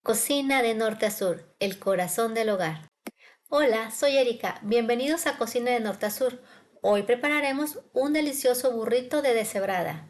Cocina de norte a sur, el corazón del hogar. Hola, soy Erika. Bienvenidos a Cocina de norte a sur. Hoy prepararemos un delicioso burrito de deshebrada.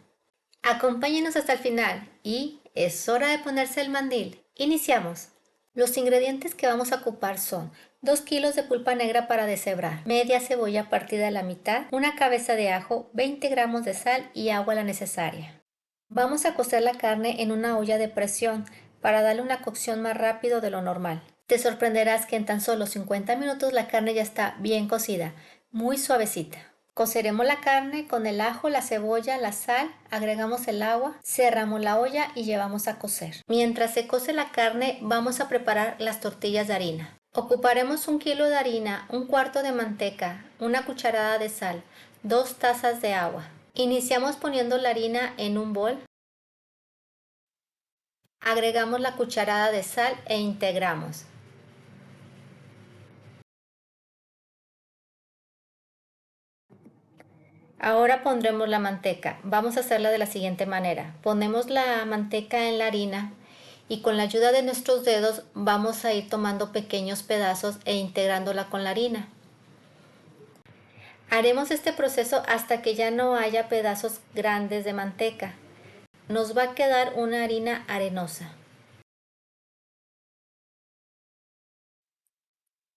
Acompáñenos hasta el final y es hora de ponerse el mandil. Iniciamos. Los ingredientes que vamos a ocupar son 2 kilos de pulpa negra para deshebrar, media cebolla partida a la mitad, una cabeza de ajo, 20 gramos de sal y agua la necesaria. Vamos a cocer la carne en una olla de presión para darle una cocción más rápido de lo normal. Te sorprenderás que en tan solo 50 minutos la carne ya está bien cocida, muy suavecita. Coceremos la carne con el ajo, la cebolla, la sal, agregamos el agua, cerramos la olla y llevamos a cocer. Mientras se cose la carne, vamos a preparar las tortillas de harina. Ocuparemos 1 kilo de harina, un cuarto de manteca, una cucharada de sal, 2 tazas de agua. Iniciamos poniendo la harina en un bol. Agregamos la cucharada de sal e integramos. Ahora pondremos la manteca. Vamos a hacerla de la siguiente manera. Ponemos la manteca en la harina y con la ayuda de nuestros dedos vamos a ir tomando pequeños pedazos e integrándola con la harina. Haremos este proceso hasta que ya no haya pedazos grandes de manteca. Nos va a quedar una harina arenosa.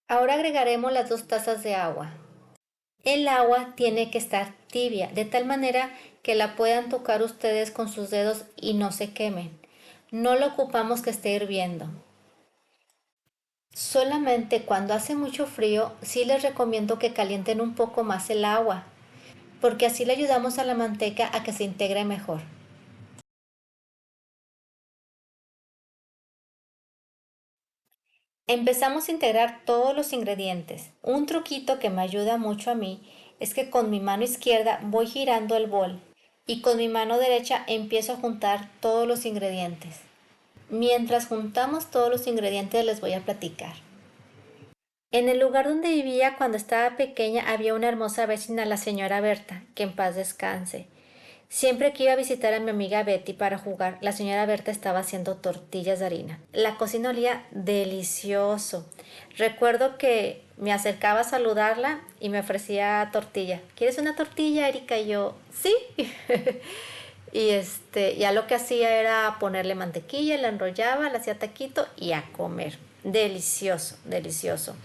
Ahora agregaremos las 2 tazas de agua. El agua tiene que estar tibia, de tal manera que la puedan tocar ustedes con sus dedos y no se quemen. No lo ocupamos que esté hirviendo. Solamente cuando hace mucho frío, sí les recomiendo que calienten un poco más el agua, porque así le ayudamos a la manteca a que se integre mejor. Empezamos a integrar todos los ingredientes. Un truquito que me ayuda mucho a mí es que con mi mano izquierda voy girando el bol y con mi mano derecha empiezo a juntar todos los ingredientes. Mientras juntamos todos los ingredientes les voy a platicar. En el lugar donde vivía cuando estaba pequeña había una hermosa vecina, la señora Berta, que en paz descanse. Siempre que iba a visitar a mi amiga Betty para jugar, la señora Berta estaba haciendo tortillas de harina. La cocina olía delicioso. Recuerdo que me acercaba a saludarla y me ofrecía tortilla. ¿Quieres una tortilla, Erika? Y yo, sí. Y ya lo que hacía era ponerle mantequilla, la enrollaba, la hacía taquito y a comer. Delicioso, delicioso.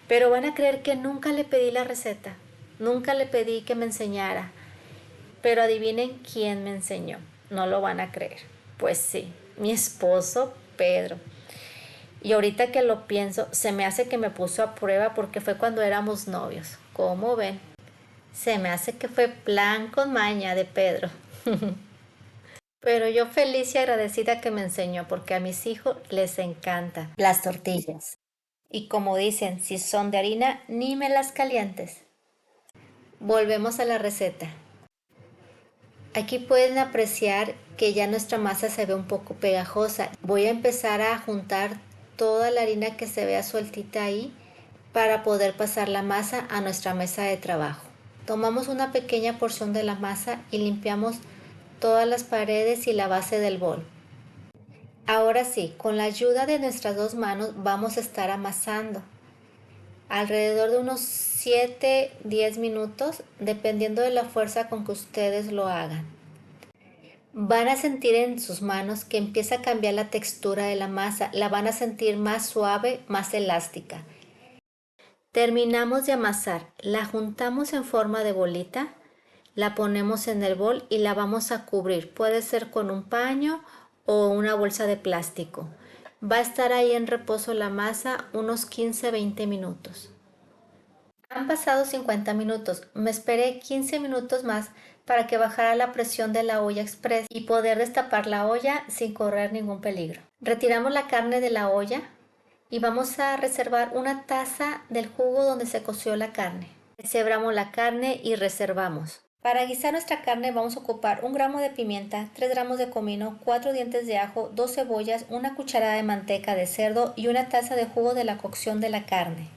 Pero van a creer que nunca le pedí la receta. Nunca le pedí que me enseñara. Pero adivinen quién me enseñó. No lo van a creer. Pues sí, mi esposo Pedro. Y ahorita que lo pienso, se me hace que me puso a prueba porque fue cuando éramos novios. ¿Cómo ven? Se me hace que fue plan con maña de Pedro. Pero yo feliz y agradecida que me enseñó porque a mis hijos les encantan las tortillas. Y como dicen, si son de harina, ni me las calientes. Volvemos a la receta. Aquí pueden apreciar que ya nuestra masa se ve un poco pegajosa. Voy a empezar a juntar toda la harina que se vea sueltita ahí para poder pasar la masa a nuestra mesa de trabajo. Tomamos una pequeña porción de la masa y limpiamos todas las paredes y la base del bol. Ahora sí, con la ayuda de nuestras 2 manos vamos a estar amasando alrededor de unos 7-10 minutos, dependiendo de la fuerza con que ustedes lo hagan. Van a sentir en sus manos que empieza a cambiar la textura de la masa, la van a sentir más suave, más elástica. Terminamos de amasar, la juntamos en forma de bolita, la ponemos en el bol y la vamos a cubrir. Puede ser con un paño o una bolsa de plástico. Va a estar ahí en reposo la masa unos 15-20 minutos. Han pasado 50 minutos. Me esperé 15 minutos más para que bajara la presión de la olla express y poder destapar la olla sin correr ningún peligro. Retiramos la carne de la olla y vamos a reservar una taza del jugo donde se coció la carne. Deshebramos la carne y reservamos. Para guisar nuestra carne vamos a ocupar 1 gramo de pimienta, 3 gramos de comino, 4 dientes de ajo, 2 cebollas, una cucharada de manteca de cerdo y una taza de jugo de la cocción de la carne.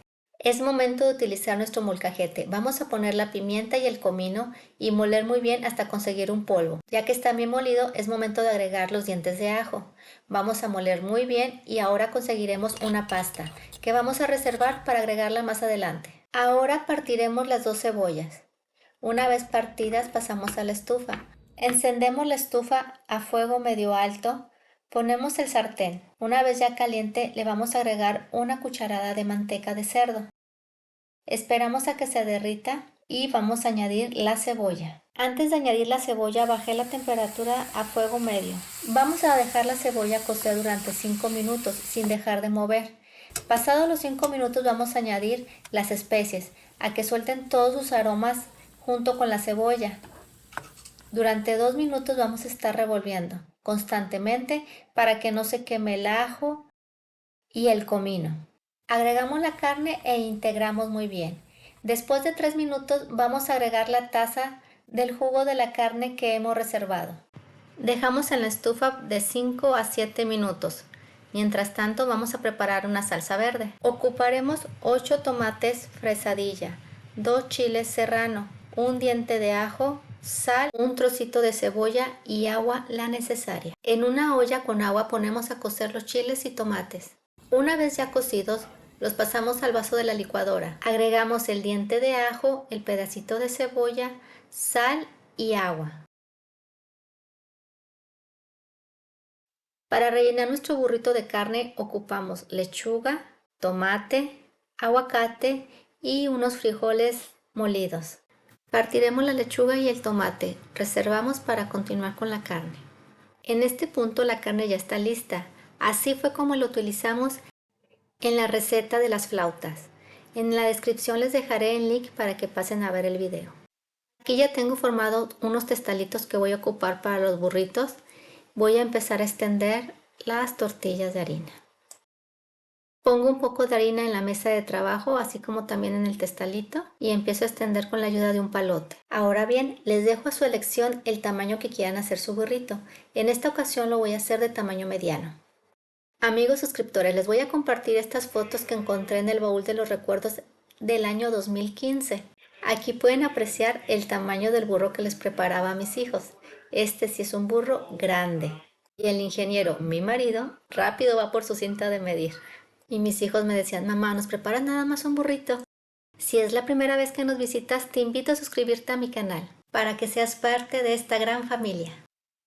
Es momento de utilizar nuestro molcajete. Vamos a poner la pimienta y el comino y moler muy bien hasta conseguir un polvo. Ya que está bien molido, es momento de agregar los dientes de ajo. Vamos a moler muy bien y ahora conseguiremos una pasta que vamos a reservar para agregarla más adelante. Ahora partiremos las 2 cebollas. Una vez partidas pasamos a la estufa. Encendemos la estufa a fuego medio alto. Ponemos el sartén. Una vez ya caliente le vamos a agregar una cucharada de manteca de cerdo. Esperamos a que se derrita y vamos a añadir la cebolla. Antes de añadir la cebolla bajé la temperatura a fuego medio. Vamos a dejar la cebolla cocer durante 5 minutos sin dejar de mover. Pasados los 5 minutos vamos a añadir las especies a que suelten todos sus aromas junto con la cebolla. Durante 2 minutos vamos a estar revolviendo constantemente para que no se queme el ajo y el comino. Agregamos la carne e integramos muy bien. Después de 3 minutos vamos a agregar la taza del jugo de la carne que hemos reservado. Dejamos en la estufa de 5 a 7 minutos. Mientras tanto vamos a preparar una salsa verde. Ocuparemos 8 tomates fresadilla, 2 chiles serrano, un diente de ajo, sal, un trocito de cebolla y agua la necesaria. En una olla con agua ponemos a cocer los chiles y tomates. Una vez ya cocidos, los pasamos al vaso de la licuadora. Agregamos el diente de ajo, el pedacito de cebolla, sal y agua. Para rellenar nuestro burrito de carne ocupamos lechuga, tomate, aguacate y unos frijoles molidos. Partiremos la lechuga y el tomate. Reservamos para continuar con la carne. En este punto la carne ya está lista. Así fue como lo utilizamos en la receta de las flautas. En la descripción les dejaré el link para que pasen a ver el video. Aquí ya tengo formado unos testalitos que voy a ocupar para los burritos. Voy a empezar a extender las tortillas de harina. Pongo un poco de harina en la mesa de trabajo, así como también en el testalito, y empiezo a extender con la ayuda de un palote. Ahora bien, les dejo a su elección el tamaño que quieran hacer su burrito. En esta ocasión lo voy a hacer de tamaño mediano. Amigos suscriptores, les voy a compartir estas fotos que encontré en el baúl de los recuerdos del año 2015. Aquí pueden apreciar el tamaño del burro que les preparaba a mis hijos. Este sí es un burro grande. Y el ingeniero, mi marido, rápido va por su cinta de medir. Y mis hijos me decían, mamá, ¿nos preparas nada más un burrito? Si es la primera vez que nos visitas, te invito a suscribirte a mi canal para que seas parte de esta gran familia.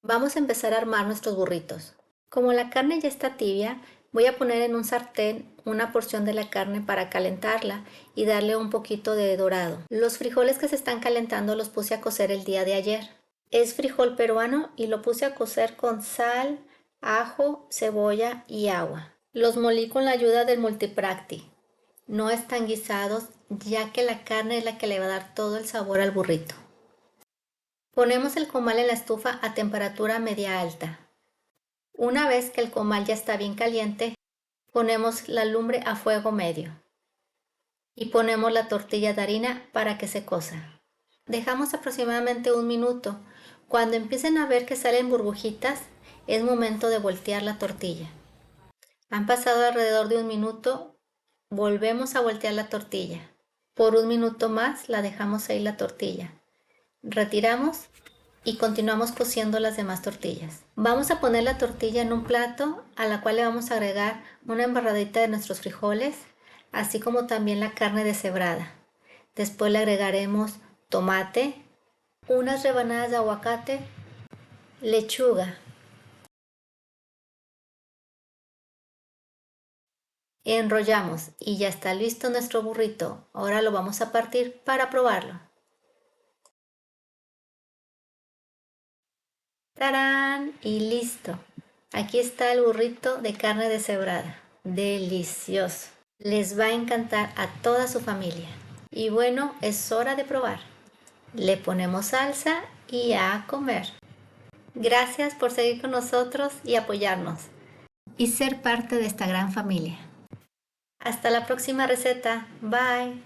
Vamos a empezar a armar nuestros burritos. Como la carne ya está tibia, voy a poner en un sartén una porción de la carne para calentarla y darle un poquito de dorado. Los frijoles que se están calentando los puse a cocer el día de ayer. Es frijol peruano y lo puse a cocer con sal, ajo, cebolla y agua. Los molí con la ayuda del Multipracti. No están guisados, ya que la carne es la que le va a dar todo el sabor al burrito. Ponemos el comal en la estufa a temperatura media alta. Una vez que el comal ya está bien caliente, ponemos la lumbre a fuego medio y ponemos la tortilla de harina para que se cosa. Dejamos aproximadamente 1 minuto. Cuando empiecen a ver que salen burbujitas, es momento de voltear la tortilla. Han pasado alrededor de 1 minuto, volvemos a voltear la tortilla. Por 1 minuto más la dejamos ahí la tortilla. Retiramos y continuamos cociendo las demás tortillas. Vamos a poner la tortilla en un plato a la cual le vamos a agregar una embarradita de nuestros frijoles, así como también la carne deshebrada. Después le agregaremos tomate, unas rebanadas de aguacate, lechuga. Enrollamos y ya está listo nuestro burrito. Ahora lo vamos a partir para probarlo. ¡Tarán! Y listo. Aquí está el burrito de carne deshebrada. Delicioso. Les va a encantar a toda su familia. Y bueno, es hora de probar. Le ponemos salsa y a comer. Gracias por seguir con nosotros y apoyarnos. Y ser parte de esta gran familia. Hasta la próxima receta. Bye.